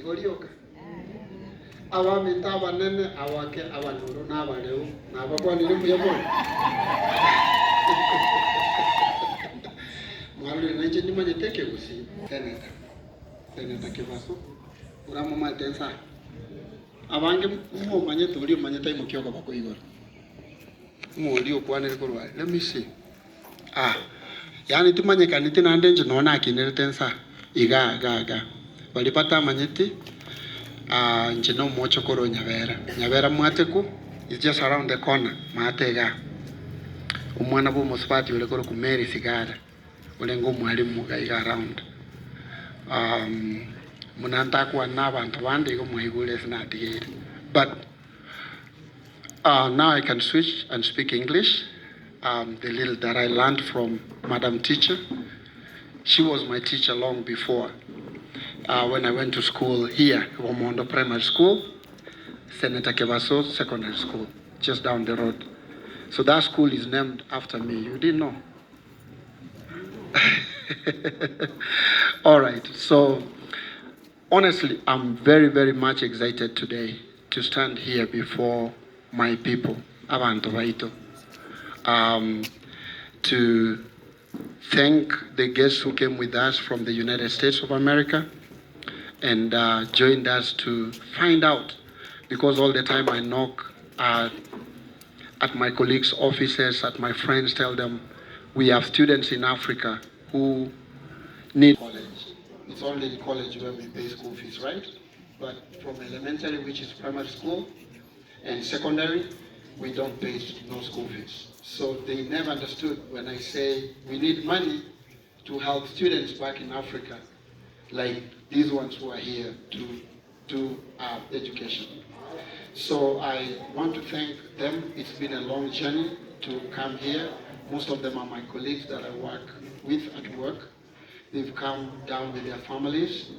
Igorioka. Awa mitaba nene awake abanuru n'abaleu n'abagwanire muyemo. Mwalule nanje ndimanye teke gusi. Seneta Kebaso. Uramu matensa. Abange mumanye tuli manye tai mukyoka bakoigora. Mwoli okwanere kolwa. Let me see. Yani timanye kaniti nandenje nona akinere tensa. Iga. Walipata manyeti. Njino mocho koro Nyamira. Nyamira mwateku is just around the corner. Matega. Umwana bo musfati ule koro kumeri sigara. Ule ngo mwalimu gaiga around. Munanta kwa nabantu bandi go muhigule sinatigere. But now I can switch and speak English. The little that I learned from Madam Teacher. She was my teacher long before. When I went to school here, Womondo Primary School, Senator Kebaso Secondary School, just down the road. So that school is named after me. You didn't know? All right. So honestly, I'm very, very much excited today to stand here before my people, Abantu Vaito, to thank the guests who came with us from the United States of America and joined us to find out, because all the time I knock at my colleagues' offices, at my friends, tell them we have students in Africa who need college. It's only in college where we pay school fees, right? But from elementary, which is primary school, and secondary, we don't pay no school fees. So they never understood when I say we need money to help students back in Africa, like these ones who are here to do education. So I want to thank them. It's been a long journey to come here. Most of them are my colleagues that I work with at work. They've come down with their families.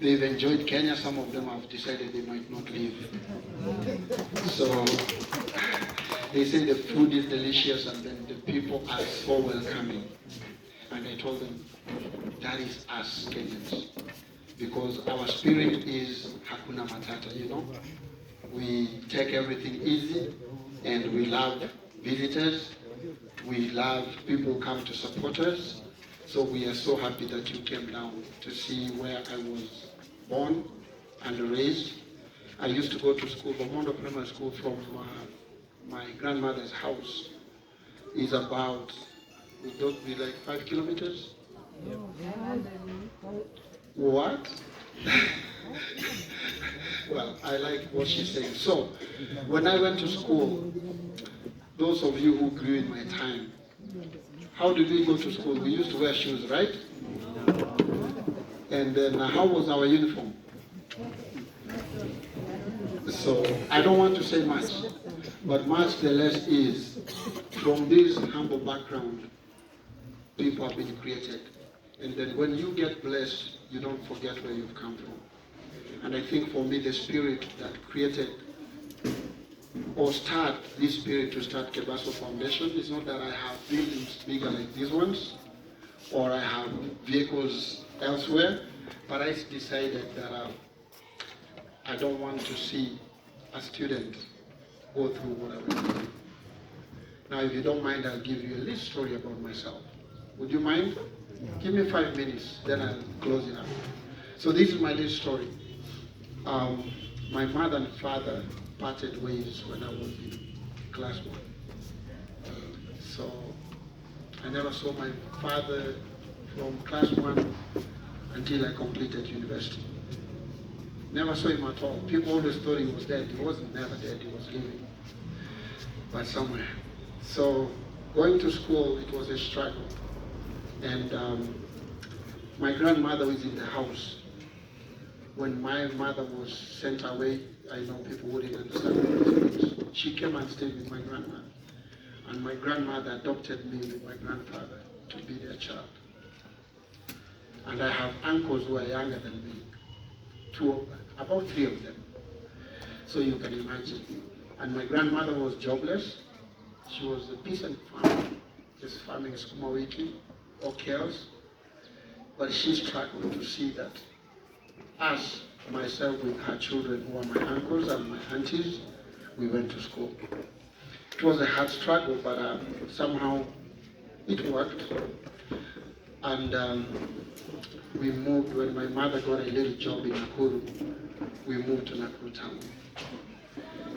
They've enjoyed Kenya. Some of them have decided they might not leave. So they say the food is delicious and then the people are so welcoming. And I told them, that is us Kenyans. Because our spirit is Hakuna Matata, you know. We take everything easy and we love visitors. We love people who come to support us. So we are so happy that you came down to see where I was born and raised. I used to go to school, Bomondo Primary School, from my grandmother's house. Is about, would that be like 5 kilometers? What? Well, I like what she's saying. So, when I went to school, those of you who grew in my time, how did we go to school? We used to wear shoes, right? And then how was our uniform? So I don't want to say much, but much the less is, from this humble background, people have been created. And then when you get blessed, you don't forget where you've come from. And I think for me, the spirit that created or start this spirit to start Kebaso Foundation is not that I have buildings bigger like these ones, or I have vehicles elsewhere, but I decided that I don't want to see a student go through what I went through. Now, if you don't mind, I'll give you a little story about myself. Would you mind? Give me 5 minutes, then I'll close it up. So this is my little story. My mother and father parted ways when I was in class 1. So I never saw my father from class 1 until I completed university. Never saw him at all. People always thought he was dead. He wasn't never dead, he was living, but somewhere. So going to school, it was a struggle. And my grandmother was in the house. When my mother was sent away, I know people wouldn't understand what it means. She came and stayed with my grandmother. And my grandmother adopted me with my grandfather to be their child. And I have uncles who are younger than me. About 3 of them. So you can imagine. And my grandmother was jobless. She was a peasant farmer, just farming sukuma wiki or kales. But she struggled to see that us myself with her children, who are my uncles and my aunties, we went to school. It was a hard struggle, but somehow it worked. And we moved, when my mother got a little job in Nakuru, we moved to Nakuru town.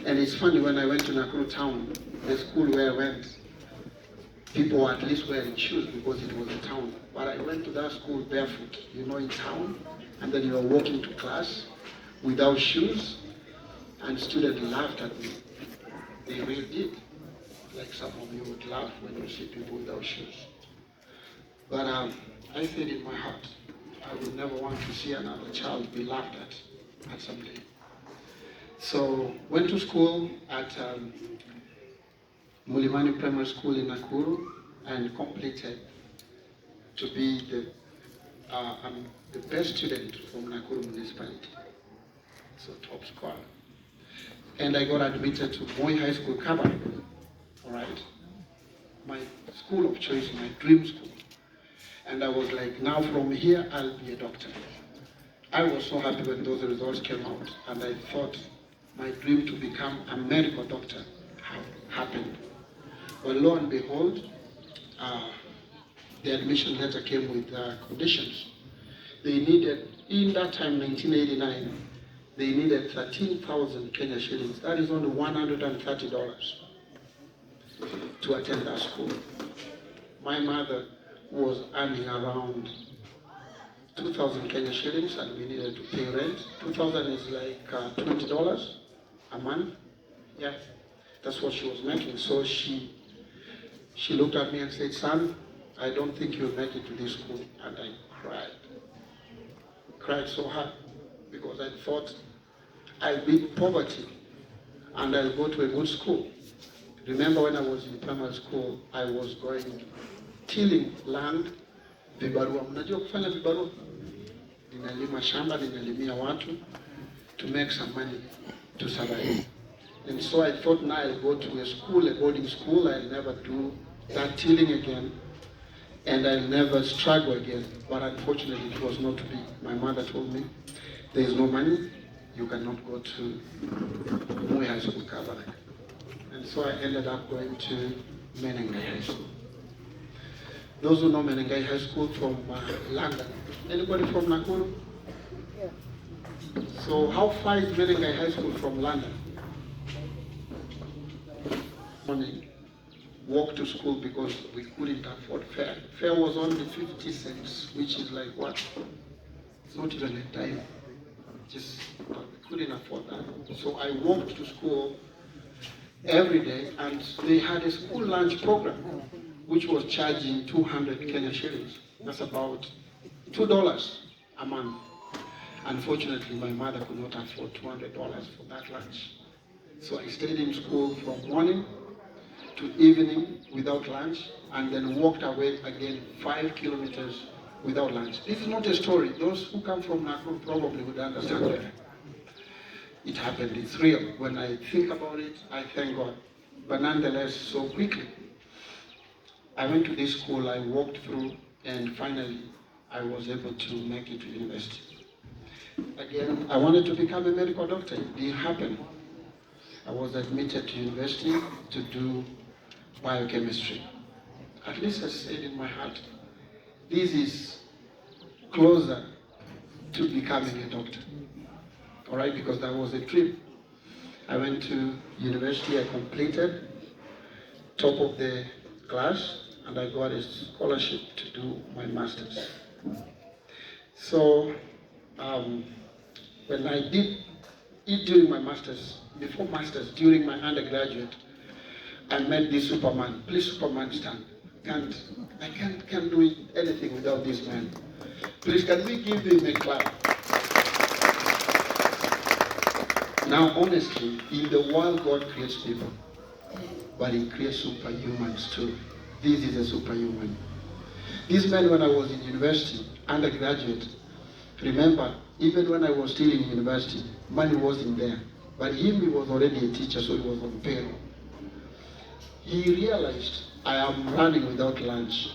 And it's funny, when I went to Nakuru town, the school where I went, people were at least wearing shoes because it was a town. But I went to that school barefoot, in town, and then you were walking to class without shoes, and students laughed at me. They really did. Like some of you would laugh when you see people without shoes. But I said in my heart, I would never want to see another child be laughed at some day. So went to school at Mulimani Primary School in Nakuru and completed to be the best student from Nakuru municipality. So top scorer. And I got admitted to Moi High School, Kebaso. All right, my school of choice, my dream school. And I was like, now from here, I'll be a doctor. I was so happy when those results came out, and I thought my dream to become a medical doctor happened. But lo and behold, the admission letter came with conditions. They needed, in that time, 1989, they needed 13,000 Kenya shillings. That is only $130 to attend that school. My mother was earning around 2,000 Kenya shillings, and we needed to pay rent. 2,000 is like $20 a month. Yeah, that's what she was making. So she looked at me and said, "Son, I don't think you'll make it to this school." And I cried so hard, because I thought I'll beat poverty and I'll go to a good school. Remember, when I was in primary school, I was going tilling land, vibarua. Mnajua kufanya vibarua? Ninalima shamba, ninalimia watu to make some money to survive. And so I thought, now I'll go to a school, a boarding school. I'll never do that tilling again, and I'll never struggle again. But unfortunately, it was not to be. My mother told me, there is no money, you cannot go to Moi High School, Kebaso. And so I ended up going to Menengai High School. Those who know Menengai High School from London. Anybody from Nakuru? Yeah. So how far is Menengai High School from London? Morning, walk to school because we couldn't afford fare. Fare was only 50 cents, which is like what? It's not even a dime. Just we couldn't afford that. So I walked to school every day, and they had a school lunch program, which was charging 200 Kenya shillings. That's about $2 a month. Unfortunately, my mother could not afford $200 for that lunch. So I stayed in school from morning to evening without lunch, and then walked away again 5 kilometers without lunch. This is not a story. Those who come from Nakuru probably would understand better. It happened. It's real. When I think about it, I thank God. But nonetheless, so quickly, I went to this school, I walked through, and finally, I was able to make it to university. Again, I wanted to become a medical doctor. It didn't happen. I was admitted to university to do biochemistry. At least I said in my heart, this is closer to becoming a doctor. All right, because that was a dream. I went to university, I completed top of the class, and I got a scholarship to do my master's. So when I did it during my master's, before master's, during my undergraduate, I met this Superman. Please, Superman, stand. I can't do anything without this man. Please, can we give him a clap? Now, honestly, in the world, God creates people, but He creates superhumans too. This is a superhuman. This man, when I was in university, undergraduate, remember, even when I was still in university, money wasn't there. But him, he was already a teacher, so he was on payroll. He realized I am running without lunch,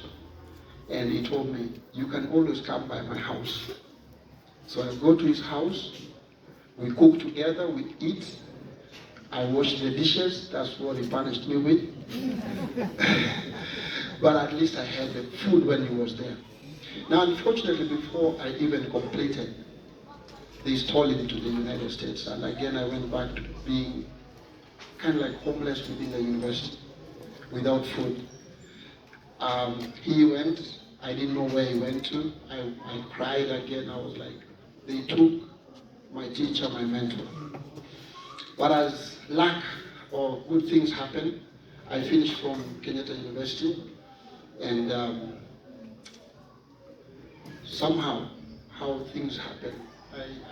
and he told me, you can always come by my house. So I go to his house, We cook together, we eat. I wash the dishes, that's what he punished me with. But at least I had the food when he was there. Now, unfortunately, before I even completed, they stole him to the United States. And again, I went back to being kind of like homeless within the university, without food. He went, I didn't know where he went to. I cried again. I was like, they took my teacher, my mentor. But as luck or good things happen, I finished from Kenyatta University, and somehow, how things happen,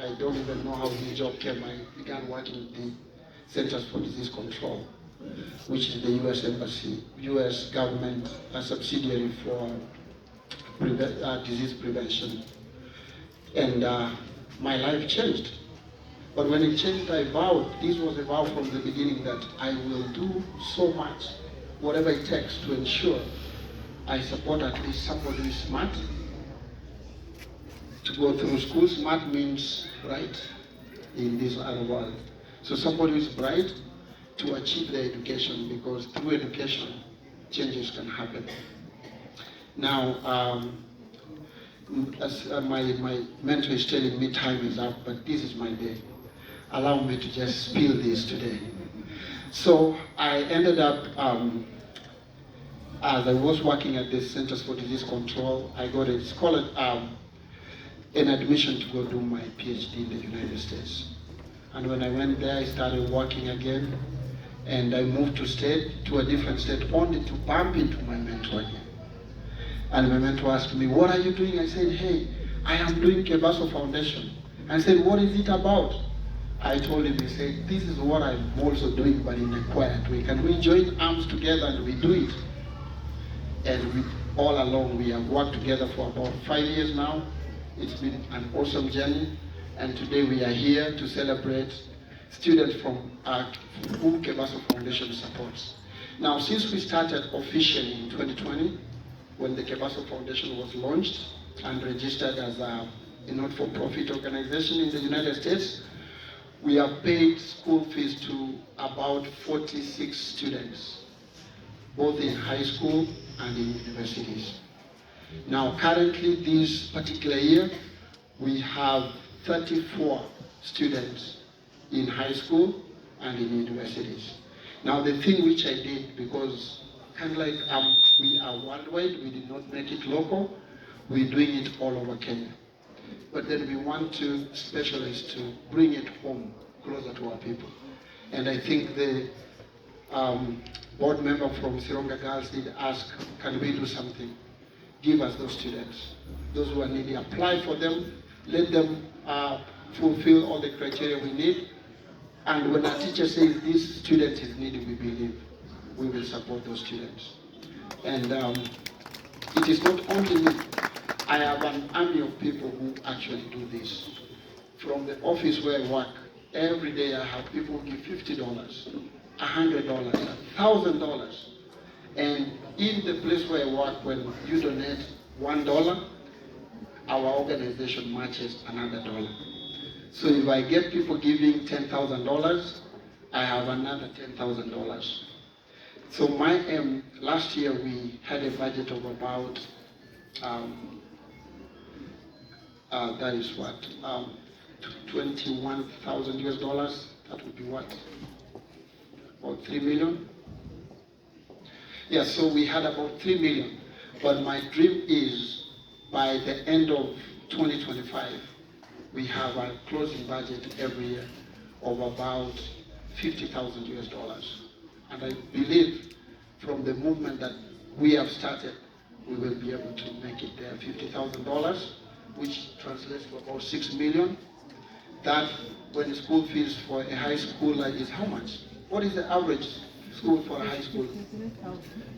I don't even know how this job came. I began working with the Centers for Disease Control, which is the U.S. Embassy, U.S. government, a subsidiary for disease prevention. And my life changed. But when it changed, I vowed, this was a vow from the beginning, that I will do so much, whatever it takes, to ensure I support at least somebody who is smart, to go through school. Smart means bright in this other world. So somebody who is bright to achieve their education, because through education, changes can happen. Now, as my mentor is telling me time is up, but this is my day. Allow me to just spill this today. So I ended up, as I was working at the Centers for Disease Control, I got a scholar, an admission to go do my PhD in the United States. And when I went there, I started working again, and I moved to a different state, only to bump into my mentor again. And my mentor asked me, what are you doing? I said, hey, I am doing Kebaso Foundation. I said, what is it about? I told him, he said, this is what I'm also doing, but in a quiet way. Can we join arms together and we do it? And all along, we have worked together for about 5 years now. It's been an awesome journey. And today we are here to celebrate students from whom Kebaso Foundation supports. Now, since we started officially in 2020, when the Kebaso Foundation was launched and registered as a not-for-profit organization in the United States, we have paid school fees to about 46 students, both in high school and in universities. Now, currently, this particular year, we have 34 students in high school and in universities. Now, the thing which I did, because kind of like we are worldwide, we did not make it local, we're doing it all over Kenya. But then we want to specialize to bring it home, closer to our people. And I think the board member from Sironga Girls did ask, can we do something? Give us those students. Those who are needy, apply for them, let them fulfill all the criteria we need. And when a teacher says this student is needed, we believe we will support those students. And it is not only me. I have an army of people who actually do this. From the office where I work, every day I have people give $50, $100, $1,000. And in the place where I work, when you donate $1, our organization matches another dollar. So if I get people giving $10,000, I have another $10,000. So my aim, last year we had a budget of about, that is what, 21,000 US dollars. That would be what? About 3 million? Yeah, so we had about 3 million. But my dream is by the end of 2025, we have a closing budget every year of about 50,000 US dollars. And I believe from the movement that we have started, we will be able to make it there, $50,000, which translates to about 6 million. That, when the school fees for a high schooler is how much? What is the average school for a high school?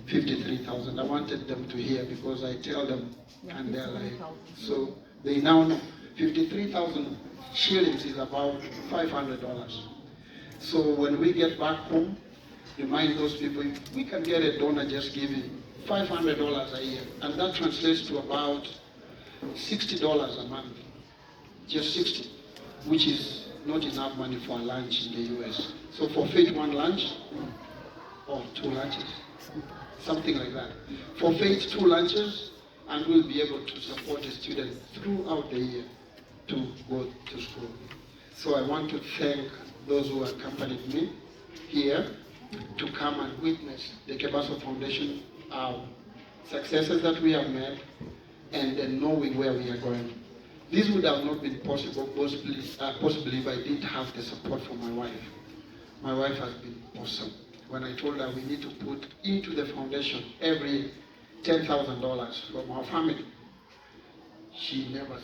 53,000. I wanted them to hear, because I tell them, and they're like, so they now know. 53,000 shillings is about $500. So when we get back home, remind those people, if we can get a donor just giving $500 a year, and that translates to about $60 a month, just 60, which is not enough money for a lunch in the US. So forfeit one lunch or two lunches, something like that. Forfeit two lunches, and we'll be able to support the students throughout the year to go to school. So I want to thank those who accompanied me here to come and witness the Kebaso Foundation successes that we have made, and then knowing where we are going. This would have not been possible possibly if I didn't have the support from my wife. My wife has been awesome. When I told her we need to put into the foundation every $10,000 from our family, she never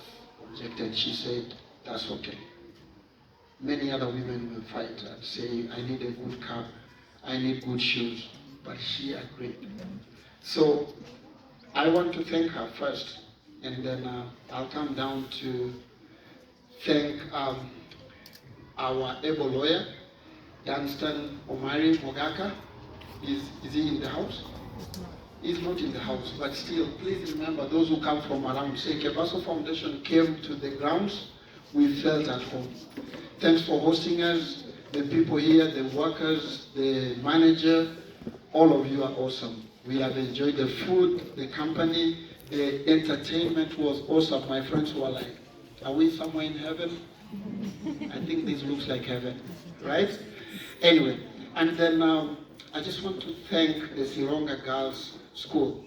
objected. She said, that's okay. Many other women will fight and say, I need a good car, I need good shoes, but she agreed. So I want to thank her first, and then I'll come down to thank our able lawyer, Dunstan Omari Mogaka. Is he in the house? He's not in the house, but still, please remember those who come from around. Say, Kebaso Foundation came to the grounds, we felt at home. Thanks for hosting us, the people here, the workers, the manager, all of you are awesome. We have enjoyed the food, the company, the entertainment was awesome. My friends were like, are we somewhere in heaven? I think this looks like heaven, right? Anyway, and then I just want to thank the Sironga Girls School.